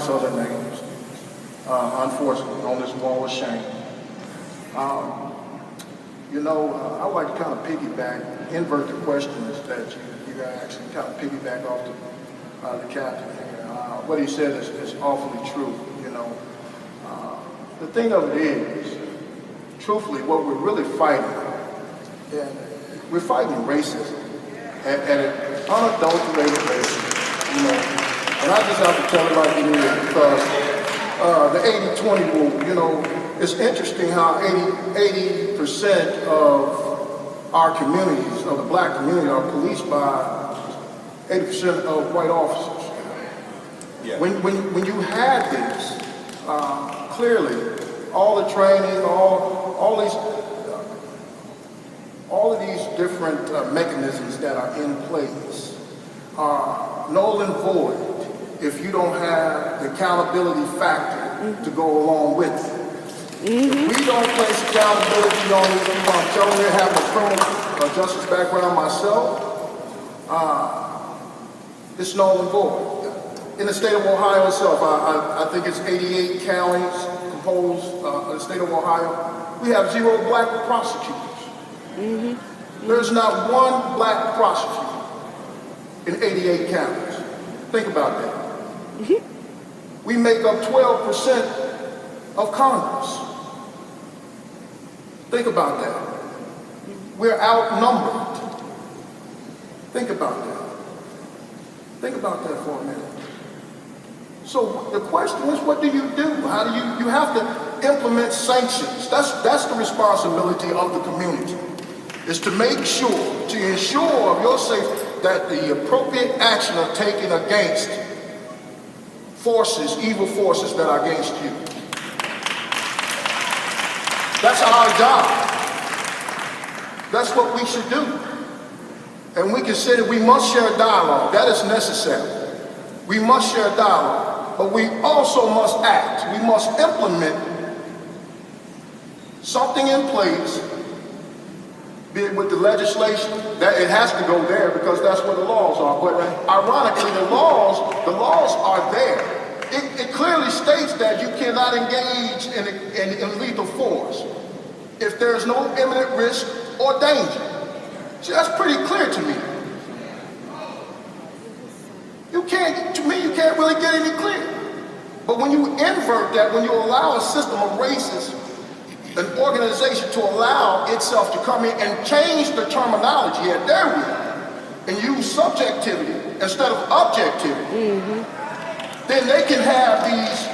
countless other names, unfortunately, on this wall of shame. I like to kind of piggyback, invert the questions that you asked, and kind of piggyback off the captain here. What he said is awfully true, The thing of it is, truthfully, what we're really fighting, we're fighting racism, and an unadulterated racism, And I just have to tell it like it is, because the 80-20 rule, it's interesting how 80% of our communities, of the black community, are policed by 80% of white officers. Yeah. When you had this, clearly, all the training, all of these different mechanisms that are in place are null and void if you don't have the accountability factor to go along with it. If we don't place accountability on it, I'm telling you, having a criminal justice background myself, it's null and void. In the state of Ohio itself, I think it's 88 counties composed of the state of Ohio. We have 0 black prosecutors. There's not one black prosecutor in 88 counties. Think about that. We make up 12% of Congress. Think about that. We're outnumbered. Think about that. Think about that for a minute. So the question is, what do you do? How do you have to implement sanctions? That's the responsibility of the community, is to make sure, to ensure of your safety, that the appropriate action are taken against forces, evil forces that are against you. That's our job. That's what we should do. And we consider we must share dialogue. That is necessary. We must share dialogue. But we also must act. We must implement something in place, be it with the legislation, that it has to go there because that's where the laws are. But ironically, the laws are there. It clearly states that you cannot engage in lethal force if there's no imminent risk or danger. See, that's pretty clear to me. You can't really get any clearer. But when you invert that, when you allow a system of racism, an organization to allow itself to come in and change the terminology at their will and use subjectivity instead of objectivity, then they can have these,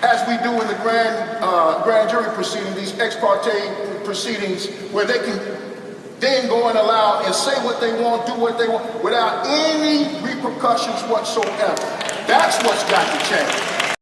as we do in the grand jury proceeding, these ex parte proceedings, where they can then go and allow and say what they want, do what they want, without any repercussions whatsoever. That's what's got to change.